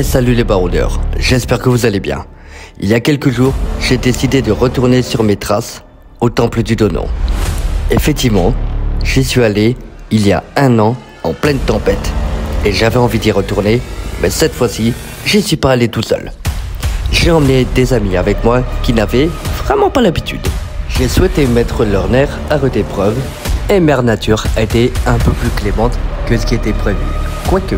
Salut les baroudeurs, j'espère que vous allez bien. Il y a quelques jours, j'ai décidé de retourner sur mes traces au temple du Donon. Effectivement, j'y suis allé il y a 1 an en pleine tempête et j'avais envie d'y retourner, mais cette fois-ci, j'y suis pas allé tout seul. J'ai emmené des amis avec moi qui n'avaient vraiment pas l'habitude. J'ai souhaité mettre leur nerf à rude épreuve et Mère Nature a été un peu plus clémente que ce qui était prévu, quoique.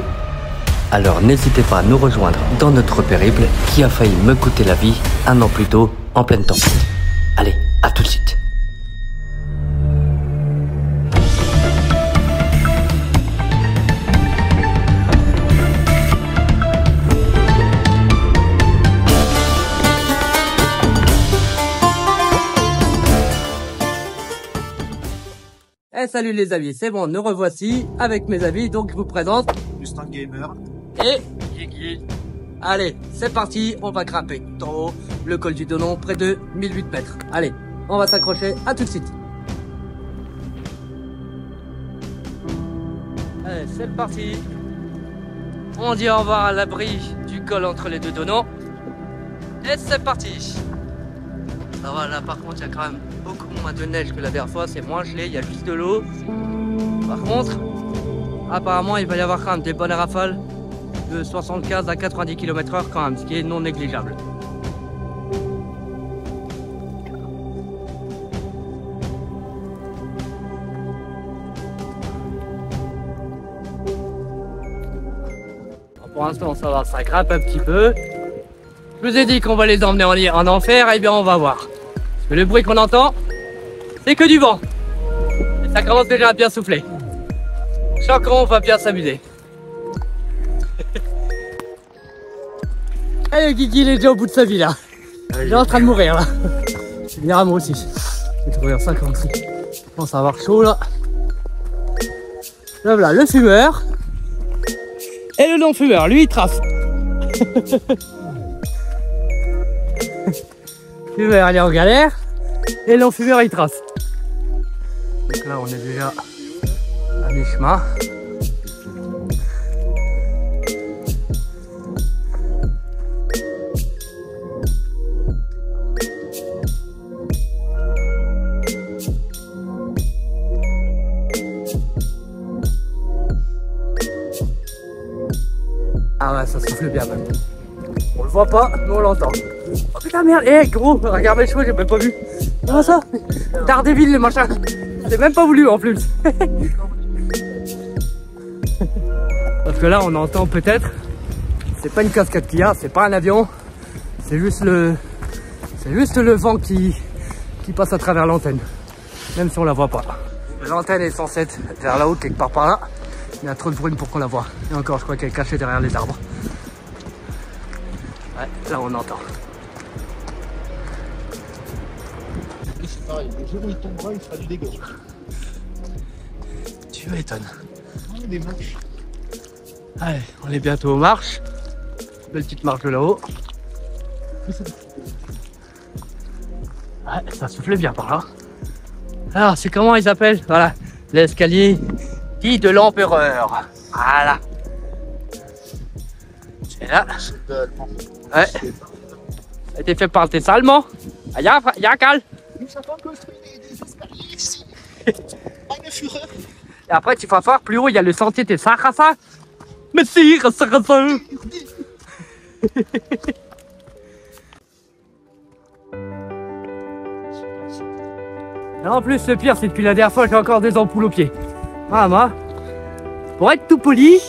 Alors n'hésitez pas à nous rejoindre dans notre périple qui a failli me coûter la vie 1 an plus tôt en pleine tempête. Allez, à tout de suite. Salut les amis, c'est bon, nous revoici avec mes amis, donc je vous présente Justin Gamer et Guigui. Allez, c'est parti, on va grimper tout en haut, le col du Donon, près de 1008 mètres. Allez, on va s'accrocher, à tout de suite. Allez, c'est parti. On dit au revoir à l'abri du col entre les deux Donons. Et c'est parti. Ça va, là par contre il y a quand même beaucoup moins de neige que la dernière fois, c'est moins gelé, il y a juste de l'eau. Par contre, apparemment il va y avoir quand même des bonnes rafales de 75 à 90 km/h quand même, ce qui est non négligeable. Pour l'instant ça va, ça grimpe un petit peu. Je vous ai dit qu'on va les emmener en enfer, et bien on va voir. Parce que le bruit qu'on entend, c'est que du vent. Et ça commence déjà à bien souffler. Je sens qu'on va bien s'amuser. Allez, Guigui, il est déjà au bout de sa vie là. Il est en train de mourir là. Je vais moi aussi. J'ai trouvé un 56. Je pense avoir chaud là. Là voilà, le fumeur. Et le non-fumeur, lui il trace. Le fumeur il est en galère et l'enfumeur il trace. Donc là on est déjà à mi-chemin. Ah ouais, ça souffle bien même. On le voit pas, mais on l'entend. Oh putain merde, gros, regarde mes cheveux, j'ai même pas vu. Comment ça? Daredevil le machin. J'ai même pas voulu en plus. Parce que là on entend peut-être. C'est pas une cascade qu'il y a, c'est pas un avion. C'est juste le vent qui passe à travers l'antenne. Même si on la voit pas. L'antenne est censée être vers là-haut, quelque part par là. Il y a trop de brume pour qu'on la voie. Et encore, je crois qu'elle est cachée derrière les arbres. Ouais, là on entend. c'est pareil, le jour où il tombera, il fera du dégât. Tu m'étonnes. Des marches. Allez, on est bientôt aux marches. Belle petite marche de là-haut. Ouais, ça soufflait bien par là. Alors, c'est comment ils appellent? Voilà, l'escalier dit de l'empereur. Voilà. C'est là. Ouais. Ça a été fait par tes Allemands. Yakal. Nous avons construit des escaliers ici. Eine Führer. Et après, tu vas voir, plus haut, il y a le sentier des Sarrasins. Mais si, Sarrasin. Et en plus, le pire, c'est que depuis la dernière fois, j'ai encore des ampoules aux pieds. Maman, pour être tout poli,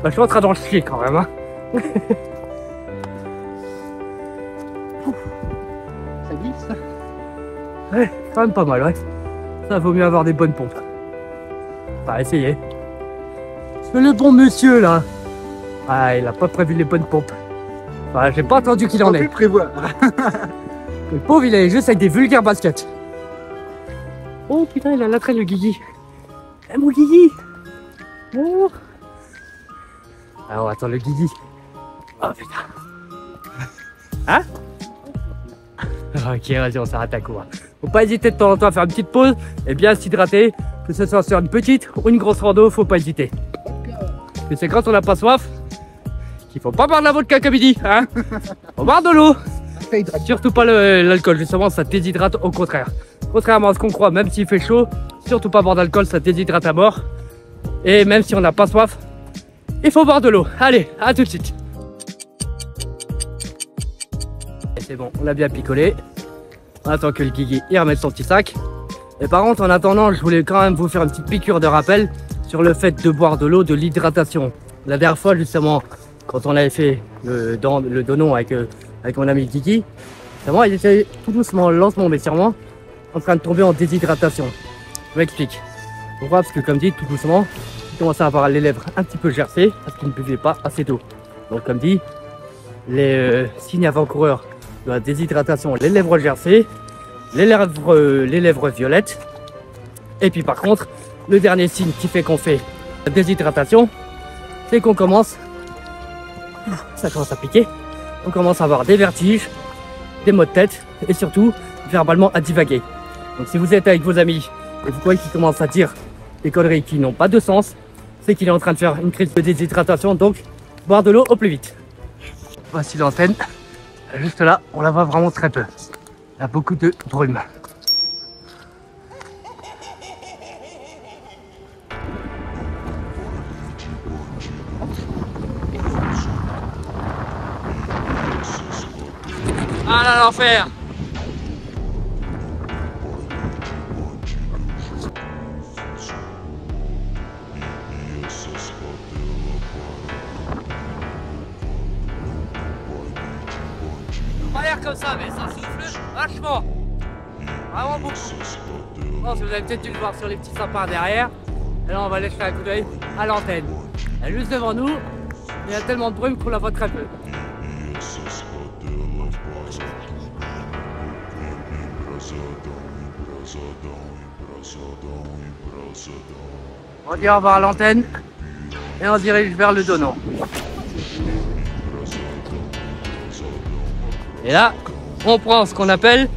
bah, je suis en train d'en chier quand même. Hein. Ça glisse. Ouais, quand même pas mal, ouais. Ça vaut mieux avoir des bonnes pompes. Enfin, essayer. Parce que le bon monsieur là, ah, il a pas prévu les bonnes pompes. Enfin, j'ai pas entendu qu'il en ait. Prévoir. Le pauvre, il est juste avec des vulgaires baskets. Oh putain, il a la traîne le Guigui. Eh mon Guigui. Oh. Alors attends, le Guigui. Oh putain. Hein? Ok, vas-y, on s'arrête à court. Faut pas hésiter de temps en temps à faire une petite pause et bien s'hydrater. Que ce soit sur une petite ou une grosse rando, faut pas hésiter. Que c'est quand on n'a pas soif qu'il faut pas boire de la vodka comme il dit, hein. Faut boire de l'eau. Surtout pas l'alcool, justement, ça déshydrate au contraire. Contrairement à ce qu'on croit, même s'il fait chaud, surtout pas boire d'alcool, ça déshydrate à mort. Et même si on n'a pas soif, il faut boire de l'eau. Allez, à tout de suite. C'est bon, on a bien picolé. On attend que le Guigui y remette son petit sac. Et par contre, en attendant, je voulais quand même vous faire une petite piqûre de rappel sur le fait de boire de l'eau, de l'hydratation. La dernière fois, justement, quand on avait fait le donon avec mon ami Guigui, justement, il était tout doucement, lentement, mais sûrement, en train de tomber en déshydratation. Je m'explique. Pourquoi? Parce que comme dit, tout doucement, il commençait à avoir les lèvres un petit peu gercées parce qu'il ne buvait pas assez d'eau. Donc comme dit, les signes avant-coureurs de la déshydratation, les lèvres gercées, les lèvres violettes. Et puis par contre, le dernier signe qui fait qu'on fait la déshydratation, c'est qu'on commence, ça commence à piquer, on commence à avoir des vertiges, des maux de tête et surtout verbalement à divaguer. Donc si vous êtes avec vos amis et vous voyez qu'il commence à dire des conneries qui n'ont pas de sens, c'est qu'il est en train de faire une crise de déshydratation, donc boire de l'eau au plus vite. Voici l'antenne. Juste là, on la voit vraiment très peu. Il y a beaucoup de brume. Ah là, l'enfer! Pas l'air comme ça, mais ça souffle vachement. Vraiment beaucoup. Bon, vous avez peut-être dû le voir sur les petits sapins derrière. Et là, on va aller jeter un coup d'œil à l'antenne. Elle est juste devant nous. Il y a tellement de brume qu'on la voit très peu. On dit au revoir à l'antenne et on se dirige vers le Donon. Et là, on prend ce qu'on appelle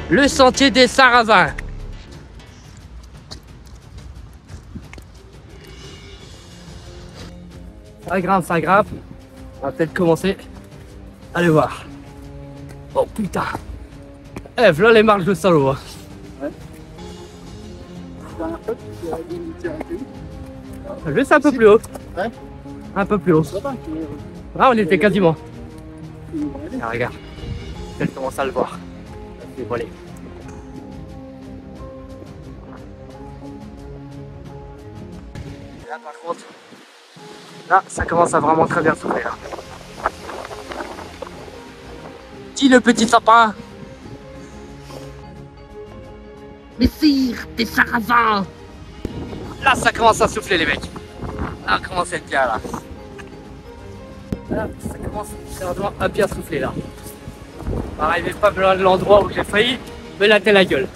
le sentier des Sarrasins. Ça grimpe, ça grimpe. On va peut-être commencer à le voir. Oh putain. Eh, voilà les marches de salaud. Hein. Juste un peu plus haut. Ouais. Un peu plus haut. Ah, on était quasiment. Ah, regarde. Elle commence à le voir. C'est volé. Là, par contre, là, ça commence à vraiment très bien souffler. Dis le petit sapin. Mais sire, des sarrasins. Là, ça commence à souffler, les mecs. Là, on commence à être bien, là. Là, ça commence à bien souffler, là. On va arriver pas loin de l'endroit où j'ai failli me latter la gueule.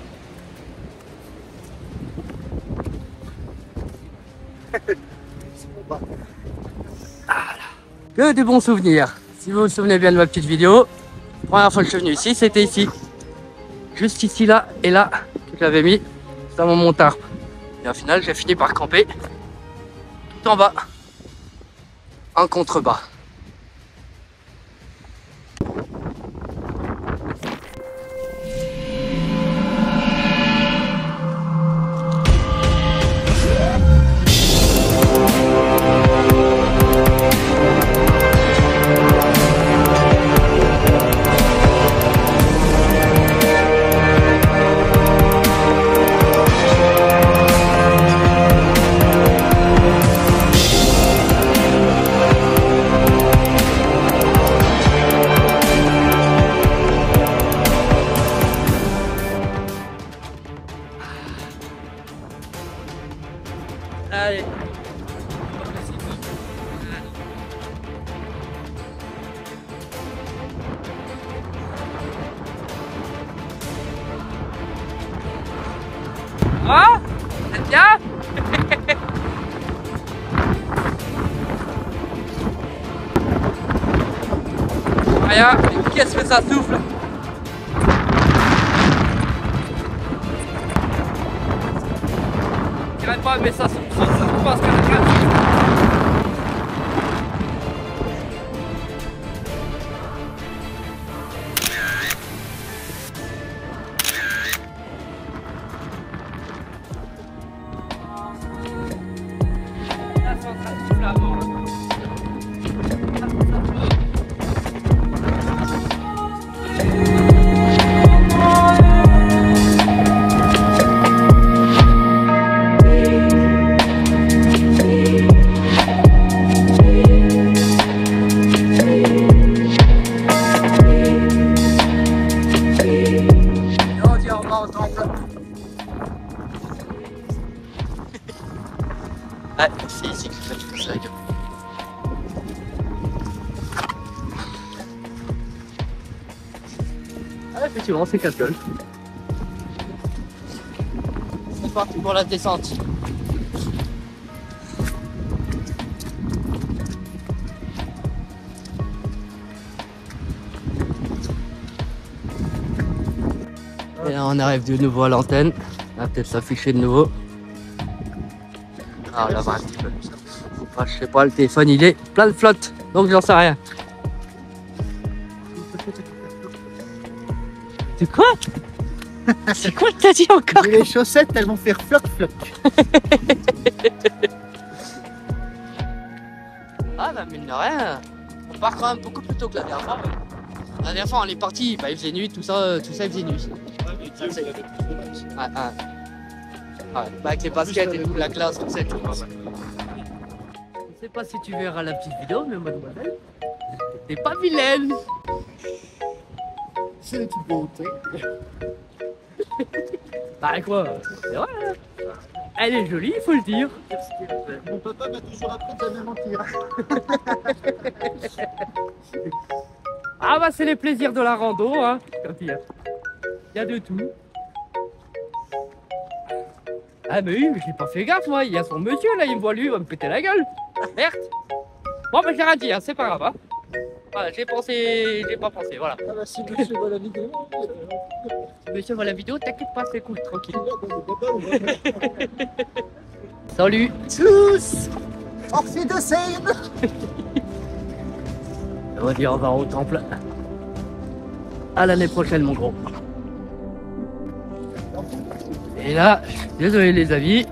Voilà. Que de bons souvenirs. Si vous vous souvenez bien de ma petite vidéo, la première fois que je suis venu ici, c'était ici. Juste ici, là et là, que j'avais mis dans mon tarp. Et au final, j'ai fini par camper tout en bas, en contrebas. Allez. Ah, c'est bien. Rien, qu'est-ce que ça souffle? Je dirais pas, mais ça souffle parce que effectivement, c'est casse-gueule. C'est parti pour la descente. Et là, on arrive de nouveau à l'antenne. On va peut-être s'afficher de nouveau. Ah, là-bas un petit peu. Enfin, je sais pas, le téléphone il est plein de flotte, donc j'en sais rien. C'est quoi? C'est quoi que t'as dit encore? Et les chaussettes, elles vont faire floc-floc. Ah bah mine de rien, on part quand même beaucoup plus tôt que la dernière fois. La dernière fois on est parti, bah, il faisait nuit, tout ça il faisait nuit. Ah. Ouais, bah, avec les baskets et tout, la classe, tout ça et tout. Je sais pas si tu verras la petite vidéo, mais mademoiselle, t'es pas vilaine. C'est une petite beauté. Bah quoi, c'est vrai, hein. Elle est jolie, il faut le dire. Mon papa m'a toujours appris de jamais mentir. Ah bah c'est les plaisirs de la rando, hein. Il y a de tout. Ah mais oui, mais j'ai pas fait gaffe moi, il y a son monsieur là, il me voit lui, il va me péter la gueule. Merde. Bon bah j'ai rien dit, hein, c'est pas grave. Hein. Voilà, j'ai pas pensé, voilà. Ah bah si monsieur voit la vidéo, Si monsieur voit la vidéo, t'inquiète pas, c'est cool, tranquille. Salut. Tschüss. Auf Wiedersehen. On va dire au revoir au temple. À l'année prochaine mon gros. Et là, je suis désolé les amis,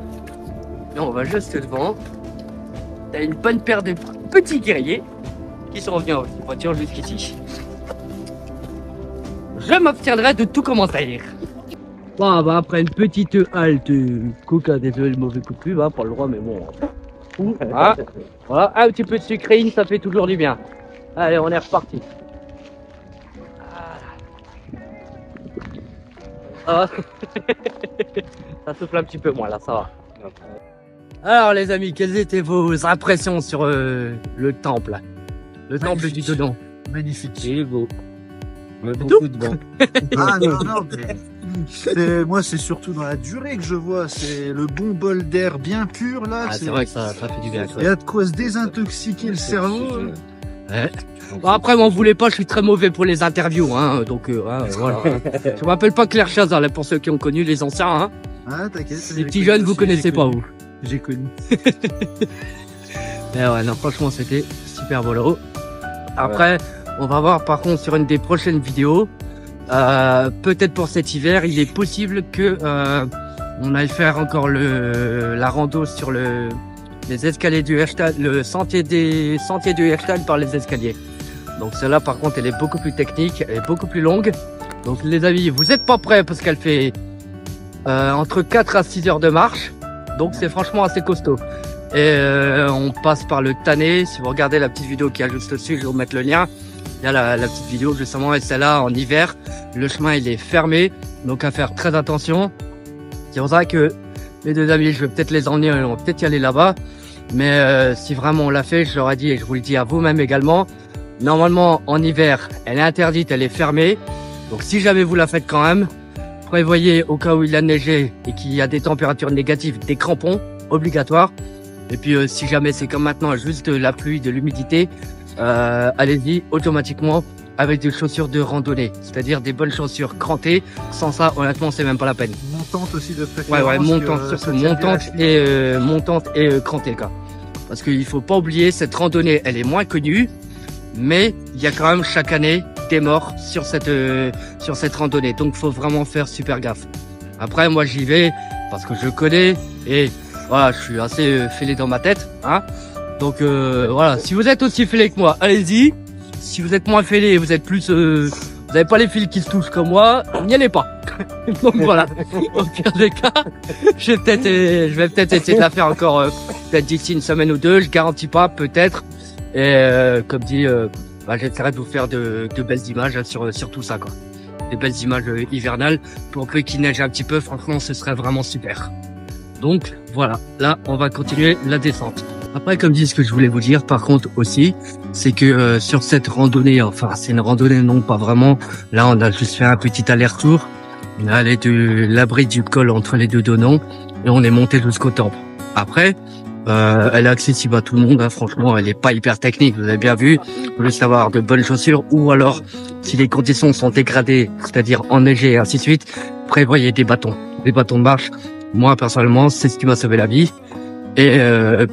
mais on va juste devant. T'as une bonne paire de petits guerriers qui sont revenus en voiture jusqu'ici. Je m'abstiendrai de tout commentaire. Bon, bah après une petite halte, coca, désolé le mauvais coup de pub, hein, pas le droit, mais bon. Voilà. Voilà, un petit peu de sucréine, ça fait toujours du bien. Allez, on est reparti. Ah. Ça souffle un petit peu moins là, ça va. Alors les amis, quelles étaient vos impressions sur le temple? Le temple du Dodon. Magnifique. Il est beau. Beaucoup de vent. Ah non, mais moi c'est surtout dans la durée que je vois, c'est le bon bol d'air bien pur là. Ah, c'est vrai que ça fait du bien. Il y a de quoi se désintoxiquer le cerveau. Ouais. Bon, après, m'en voulez pas, je suis très mauvais pour les interviews, hein, donc hein, voilà. Je m'appelle pas Claire Chazal, là, pour ceux qui ont connu les anciens. Hein. Ah t'inquiète. Les petits jeunes, vous connaissez pas, vous. J'ai connu. Mais ouais, non, franchement, c'était super beau. Après, on va voir par contre sur une des prochaines vidéos, peut-être pour cet hiver, il est possible que on aille faire encore la rando sur les escaliers du Herstad, le sentier du Herstad par les escaliers. Donc celle-là par contre elle est beaucoup plus technique, elle est beaucoup plus longue. Donc les amis, vous êtes pas prêts parce qu'elle fait entre 4 à 6 heures de marche. Donc c'est franchement assez costaud. Et on passe par le Tanné. Si vous regardez la petite vidéo qui est juste dessus, je vais vous mettre le lien. Il y a la petite vidéo justement, et celle-là en hiver, le chemin il est fermé. Donc à faire très attention. C'est pour ça que mes deux amis, je vais peut-être les emmener, on va peut-être y aller là-bas. Mais si vraiment on l'a fait, je leur ai dit, et je vous le dis à vous-même également, normalement en hiver, elle est interdite, elle est fermée. Donc si jamais vous la faites quand même, prévoyez au cas où il a neigé et qu'il y a des températures négatives, des crampons obligatoires. Et puis si jamais c'est comme maintenant, juste de la pluie, de l'humidité, allez-y automatiquement avec des chaussures de randonnée, c'est-à-dire des bonnes chaussures crantées. Sans ça, honnêtement, c'est même pas la peine. Montante aussi de préférence. Ouais, montante, surtout montante et crantée, quoi. Parce qu'il faut pas oublier, cette randonnée, elle est moins connue, mais il y a quand même chaque année des morts sur cette randonnée. Donc, faut vraiment faire super gaffe. Après, moi, j'y vais parce que je connais et voilà, je suis assez fêlé dans ma tête, hein. Donc voilà, si vous êtes aussi fêlé que moi, allez-y. Si vous êtes moins fêlé et vous êtes plus, vous n'avez pas les fils qui se touchent comme moi, n'y allez pas. Donc voilà, au pire des cas, je vais peut-être essayer de la faire encore peut-être d'ici une semaine ou deux, je garantis pas, peut-être. Et comme dit, j'essaierai de vous faire de belles images sur tout ça, quoi. Des belles images hivernales pour peu qu'il neige un petit peu, franchement, ce serait vraiment super. Donc voilà, là, on va continuer la descente. Après, comme dit, ce que je voulais vous dire, par contre aussi, c'est que sur cette randonnée, enfin c'est une randonnée non pas vraiment, là on a juste fait un petit aller-retour, on est allé de l'abri du col entre les deux donnants et on est monté jusqu'au temple. Après, elle est accessible à tout le monde, hein, franchement elle est pas hyper technique, vous avez bien vu, il faut juste avoir de bonnes chaussures ou alors si les conditions sont dégradées, c'est-à-dire enneigées et ainsi de suite, prévoyez des bâtons de marche. Moi personnellement c'est ce qui m'a sauvé la vie. Et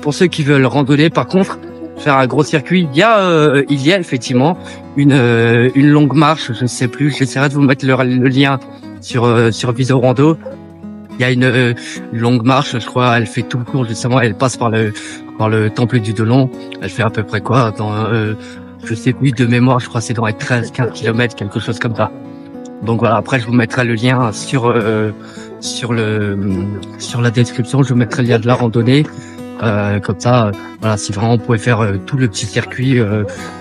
pour ceux qui veulent randonner, par contre, faire un gros circuit, il y a effectivement une longue marche, je ne sais plus, j'essaierai de vous mettre le lien sur Viso Rando. Il y a une longue marche, je crois, elle fait tout le cours justement, elle passe par le temple du Dolon. Elle fait à peu près quoi dans je sais plus de mémoire, je crois que c'est dans les 13-15 km, quelque chose comme ça. Donc voilà, après je vous mettrai le lien sur la description, je vous mettrai le lien de la randonnée. Comme ça, voilà, si vraiment vous pouvez faire tout le petit circuit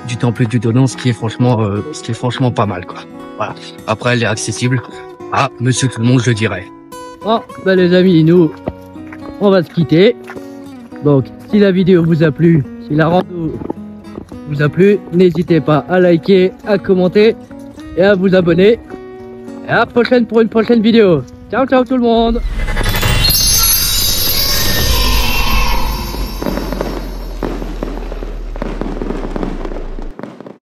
du temple du Dolon, ce qui est franchement pas mal, quoi. Voilà. Après, elle est accessible à monsieur tout le monde, je dirais. Bon, bah les amis, nous, on va se quitter. Donc, si la vidéo vous a plu, si la rando vous a plu, n'hésitez pas à liker, à commenter et à vous abonner. Et à la prochaine pour une prochaine vidéo. Ciao, ciao tout le monde!